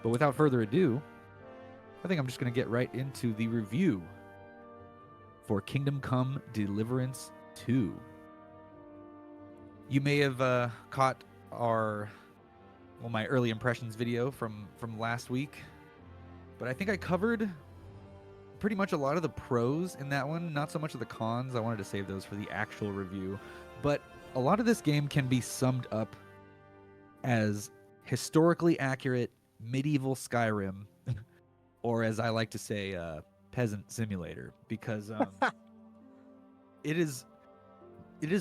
But without further ado, I think I'm just going to get right into the review for Kingdom Come Deliverance 2. You may have caught my early impressions video from last week, but I think I covered pretty much a lot of the pros in that one, not so much of the cons. I wanted to save those for the actual review, but a lot of this game can be summed up as historically accurate medieval Skyrim, or as I like to say, peasant simulator, because it is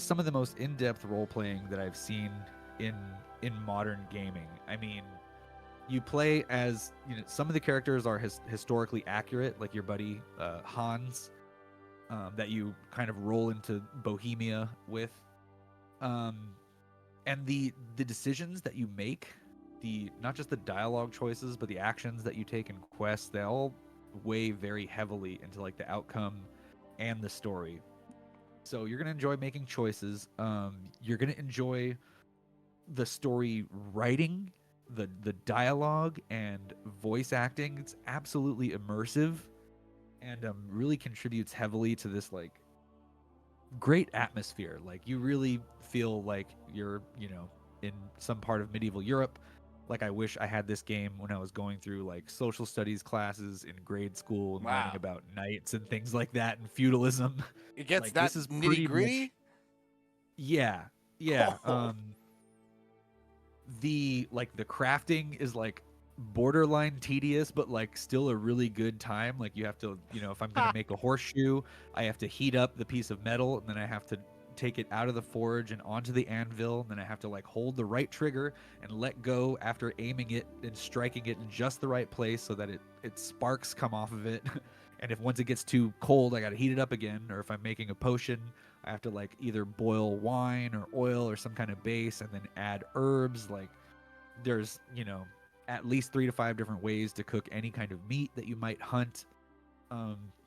some of the most in-depth role-playing that I've seen in modern gaming. I mean, you play as, some of the characters are historically accurate, like your buddy Hans, that you kind of roll into Bohemia with. And the decisions that you make, not just the dialogue choices, but the actions that you take in quests, they all weigh very heavily into like the outcome and the story. So you're gonna enjoy making choices. You're gonna enjoy the story writing, the dialogue and voice acting. It's absolutely immersive, and really contributes heavily to this like great atmosphere. Like you really feel like you're, in some part of medieval Europe. Like I wish I had this game when I was going through like social studies classes in grade school and learning Wow. about knights and things like that and feudalism. It gets Like that this is nitty pretty much, gritty. yeah. Oh. The crafting is like borderline tedious, but like still a really good time. Like you have to, if I'm gonna make a horseshoe, I have to heat up the piece of metal, and then I have to take it out of the forge and onto the anvil, and then I have to like hold the right trigger and let go after aiming it and striking it in just the right place so that it sparks come off of it. And if once it gets too cold, I gotta heat it up again. Or if I'm making a potion, I have to like either boil wine or oil or some kind of base and then add herbs. Like there's, at least 3 to 5 different ways to cook any kind of meat that you might hunt.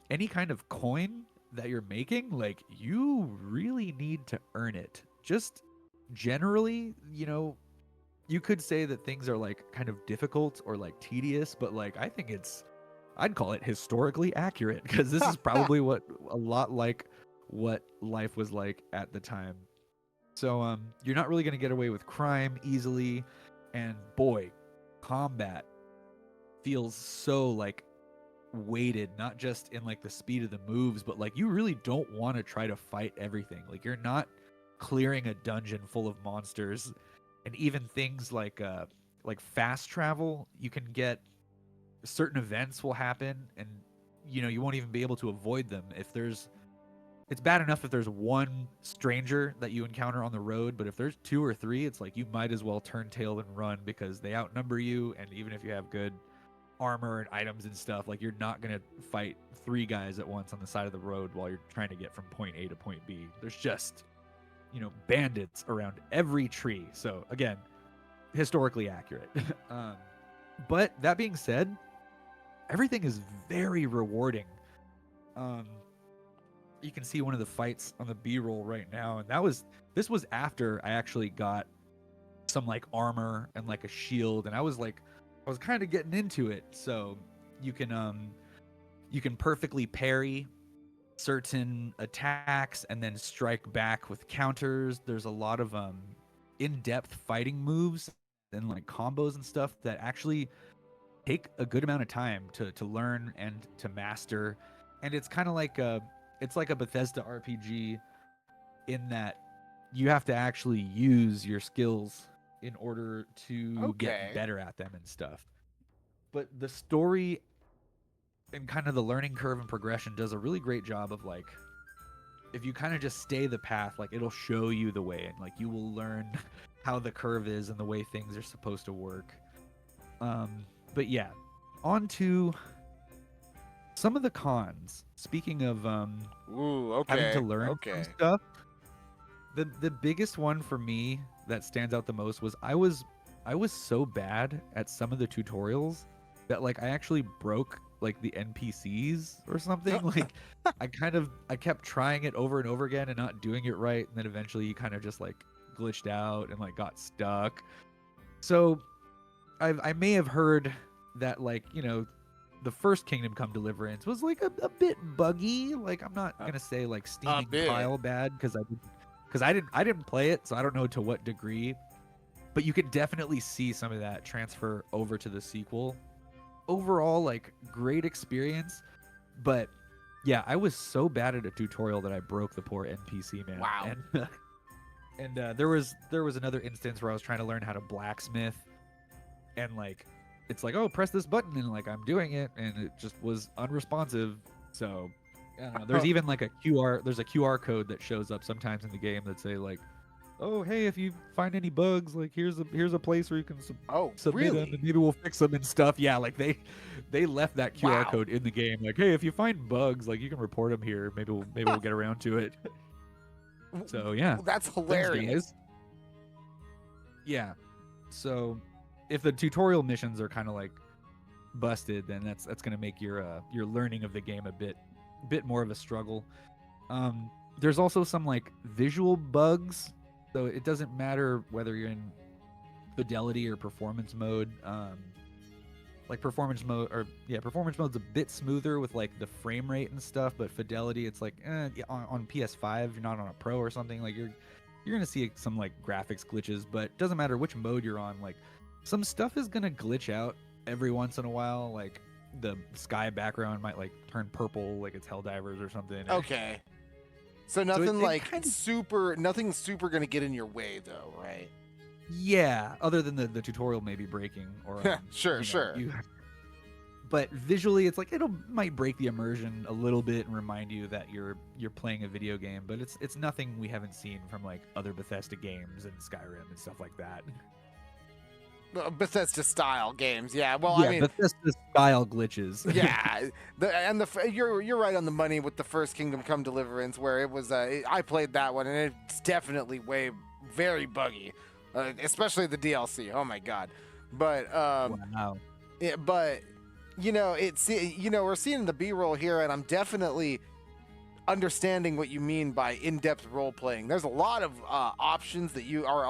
Any kind of coin that you're making, like you really need to earn it. Just generally, you could say that things are like kind of difficult or like tedious, but like I'd call it historically accurate, because this is probably a lot like what life was like at the time. So you're not really going to get away with crime easily, and boy, combat feels so like weighted, not just in like the speed of the moves, but like you really don't want to try to fight everything. Like you're not clearing a dungeon full of monsters, and even things like fast travel, you can get certain events will happen, and you won't even be able to avoid them. It's bad enough if there's one stranger that you encounter on the road, but if there's 2 or 3, it's like you might as well turn tail and run, because they outnumber you. And even if you have good armor and items and stuff, like you're not gonna fight 3 guys at once on the side of the road while you're trying to get from point A to point B. There's just bandits around every tree. So again, historically accurate. But that being said, everything is very rewarding. You can see one of the fights on the B-roll right now, and this was after I actually got some like armor and like a shield, and I was kind of getting into it. So you can perfectly parry certain attacks and then strike back with counters. There's a lot of in-depth fighting moves and like combos and stuff that actually take a good amount of time to learn and to master. And it's kind of like it's like a Bethesda RPG, in that you have to actually use your skills in order to get Okay. better at them and stuff. But the story and kind of the learning curve and progression does a really great job of like, if you kind of just stay the path, like it'll show you the way, and like you will learn how the curve is and the way things are supposed to work. But yeah, on to some of the cons. Speaking of Ooh. having to Okay. learn some Okay. stuff, the biggest one for me that stands out the most was I was so bad at some of the tutorials that like I actually broke like the NPCs or something. Like I kept trying it over and over again and not doing it right, and then eventually you kind of just like glitched out and like got stuck. So I may have heard that like, the first Kingdom Come Deliverance was like a bit buggy. Like I'm not gonna say like steaming bit. pile bad because I didn't play it, so I don't know to what degree. But you could definitely see some of that transfer over to the sequel. Overall, like great experience, but yeah, I was so bad at a tutorial that I broke the poor NPC, man. Wow. And there was another instance where I was trying to learn how to blacksmith, and like it's like, oh, press this button, and like I'm doing it, and it just was unresponsive. So I don't know. There's even like a QR code that shows up sometimes in the game that say like, oh, hey, if you find any bugs, like here's a place where you can submit them, and maybe we'll fix them and stuff. Yeah, like they left that QR code in the game. Like, hey, if you find bugs, like you can report them here. Maybe we'll get around to it. So yeah, that's hilarious. Yeah. So if the tutorial missions are kind of like busted, then that's gonna make your learning of the game a bit more of a struggle. There's also some like visual bugs. So it doesn't matter whether you're in fidelity or performance mode. Like performance mode's a bit smoother with like the frame rate and stuff, but fidelity, it's like on PS5, you're not on a Pro or something, like you're gonna see some like graphics glitches. But it doesn't matter which mode you're on, like some stuff is gonna glitch out every once in a while. Like the sky background might like turn purple, like it's Helldivers or something. Okay. So nothing nothing super gonna get in your way though, right? Yeah, other than the tutorial maybe breaking or sure. But visually, it's like might break the immersion a little bit and remind you that you're playing a video game. But it's nothing we haven't seen from like other Bethesda games and Skyrim and stuff like that. Bethesda style games, yeah. Well, yeah, I mean, Bethesda style glitches. Yeah, you're right on the money with the first Kingdom Come Deliverance, where it was. I played that one, and it's definitely very buggy, especially the DLC. Oh my god! But wow. But we're seeing the B-roll here, and I'm definitely understanding what you mean by in-depth role playing. There's a lot of options a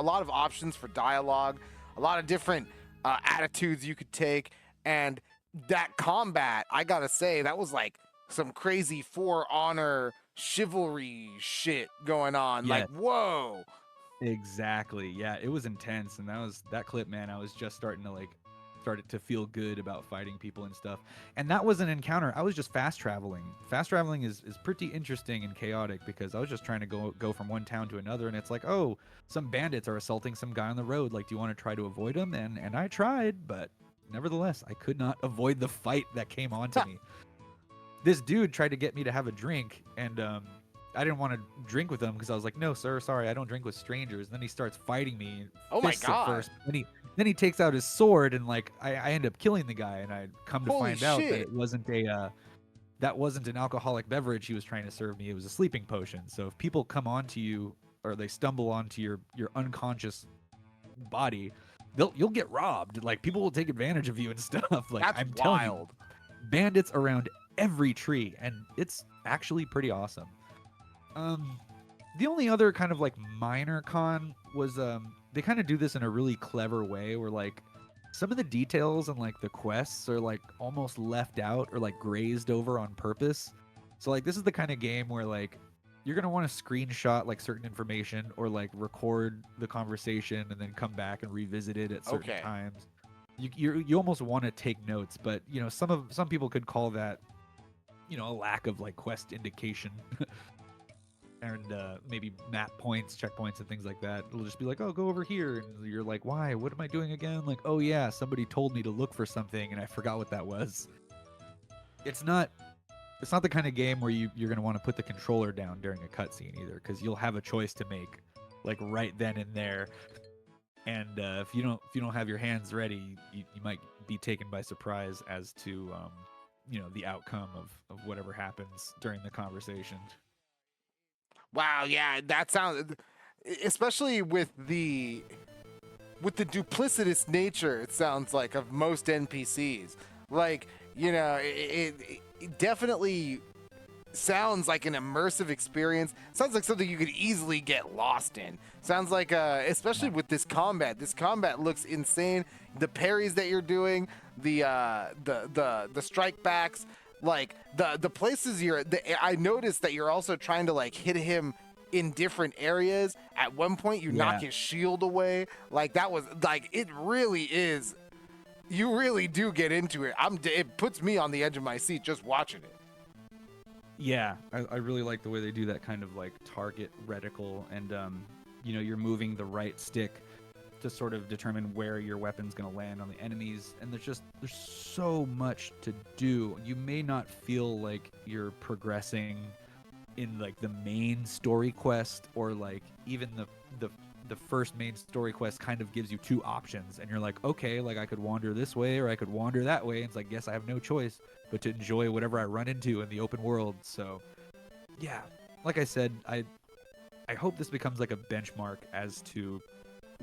lot of options for dialogue. A lot of different attitudes you could take, and that combat, I gotta say, that was like some crazy For Honor chivalry shit going on. Yeah. Like, whoa. Exactly. Yeah, it was intense, and that clip, man. I was just started to feel good about fighting people and stuff. And that was an encounter. I was just fast traveling. Fast traveling is pretty interesting and chaotic because I was just trying to go from one town to another, and it's like, oh, some bandits are assaulting some guy on the road. Like, do you want to try to avoid them? And I tried, but nevertheless, I could not avoid the fight that came on to me. This dude tried to get me to have a drink, and I didn't want to drink with him because I was like, no, sir, sorry, I don't drink with strangers. And then he starts fighting me. Oh my god! First. Then he takes out his sword, and like I end up killing the guy, and I come to find out that it wasn't an alcoholic beverage he was trying to serve me. It was a sleeping potion. So if people come onto you or they stumble onto your unconscious body, you'll get robbed. Like people will take advantage of you and stuff. Like that's I'm wild. telling you, bandits around every tree, and it's actually pretty awesome. The only other kind of like minor con was they kind of do this in a really clever way where like some of the details and like the quests are like almost left out or like grazed over on purpose. So like this is the kind of game where like you're going to want to screenshot like certain information or like record the conversation and then come back and revisit it at certain times. You almost want to take notes, but some people could call that a lack of like quest indication. And maybe map points, checkpoints, and things like that. It'll just be like, oh, go over here. And you're like, why? What am I doing again? Like, oh, yeah, somebody told me to look for something, and I forgot what that was. It's not the kind of game where you're going to want to put the controller down during a cutscene either, because you'll have a choice to make, like, right then and there. And if you don't have your hands ready, you might be taken by surprise as to, the outcome of whatever happens during the conversation. Wow, yeah, that sounds, especially with the duplicitous nature, it sounds like, of most NPCs. Like, it definitely sounds like an immersive experience. Sounds like something you could easily get lost in. Sounds like, especially with this combat. This combat looks insane. The parries that you're doing, the strike backs, like the places I noticed that you're also trying to like hit him in different areas. At one point, you knock his shield away. Like that was like it really is. You really do get into it. It puts me on the edge of my seat just watching it. Yeah, I really like the way they do that kind of like target reticle, and you know, you're moving the right stick to sort of determine where your weapon's going to land on the enemies, and there's so much to do. You may not feel like you're progressing in like the main story quest, or like even the first main story quest kind of gives you two options, and you're like, okay, like I could wander this way or I could wander that way, and it's like, guess I have no choice but to enjoy whatever I run into in the open world. So yeah, like I said, I hope this becomes like a benchmark as to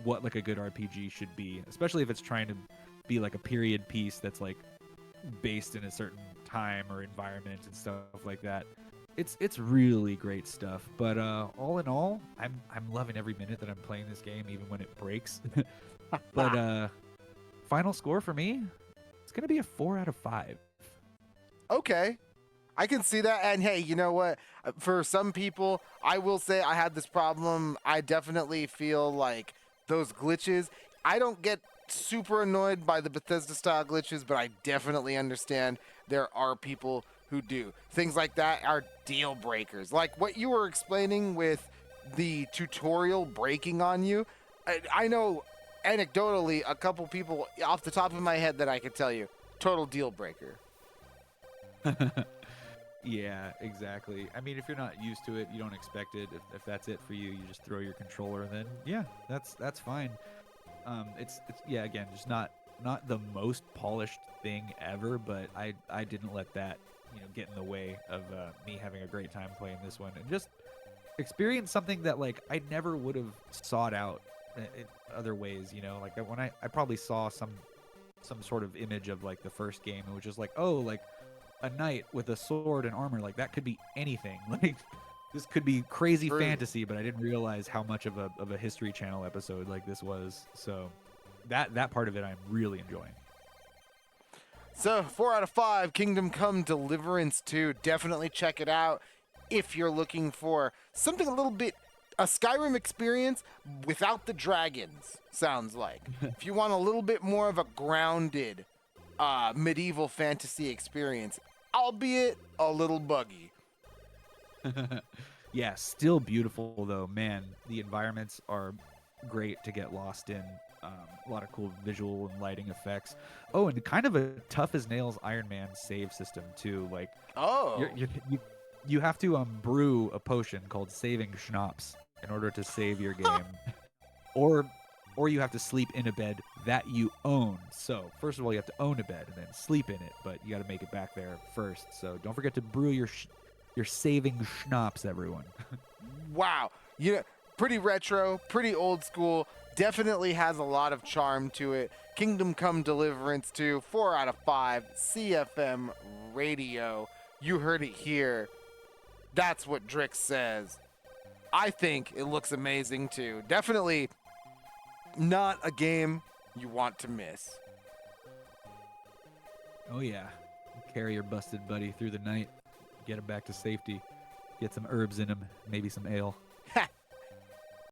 what like a good RPG should be, especially if it's trying to be like a period piece that's like based in a certain time or environment and stuff like that. It's really great stuff. But all in all, I'm loving every minute that I'm playing this game, even when it breaks. But final score for me, it's gonna be a 4 out of 5. Okay, I can see that. And hey, you know what? For some people, I will say I had this problem. I definitely feel like those glitches. I don't get super annoyed by the Bethesda style glitches, but I definitely understand there are people who do. Things like that are deal breakers. Like what you were explaining with the tutorial breaking on you. I know anecdotally a couple people off the top of my head that I could tell you, total deal breaker. Yeah, exactly. I mean, if you're not used to it, you don't expect it. If that's it for you, you just throw your controller, and then yeah, that's fine. It's yeah, again, just not the most polished thing ever, but I didn't let that, you know, get in the way of me having a great time playing this one, and just experience something that like I never would have sought out in other ways. You know, like when I probably saw some sort of image of like the first game, and was just like, oh, like a knight with a sword and armor, like that could be anything. Like this could be crazy fantasy, but I didn't realize how much of a History Channel episode like this was. So that part of it I'm really enjoying. So 4 out of 5, Kingdom Come Deliverance 2. Definitely check it out if you're looking for something a little bit, a Skyrim experience without the dragons, sounds like. If you want a little bit more of a grounded medieval fantasy experience, albeit a little buggy. Yeah, still beautiful though, man. The environments are great to get lost in. A lot of cool visual and lighting effects. Oh, and kind of a tough as nails Iron Man save system too. Like, you have to brew a potion called Saving Schnapps in order to save your game, or you have to sleep in a bed that you own. So first of all, you have to own a bed and then sleep in it, but you got to make it back there first. So don't forget to brew your Saving Schnapps, everyone. Wow, you know, pretty retro, pretty old school. Definitely has a lot of charm to it. Kingdom Come Deliverance 2, 4 out of 5, CFM Radio. You heard it here. That's what Drix says. I think it looks amazing too. Definitely not a game you want to miss. Oh yeah. Carry your busted buddy through the night. Get him back to safety. Get some herbs in him, maybe some ale.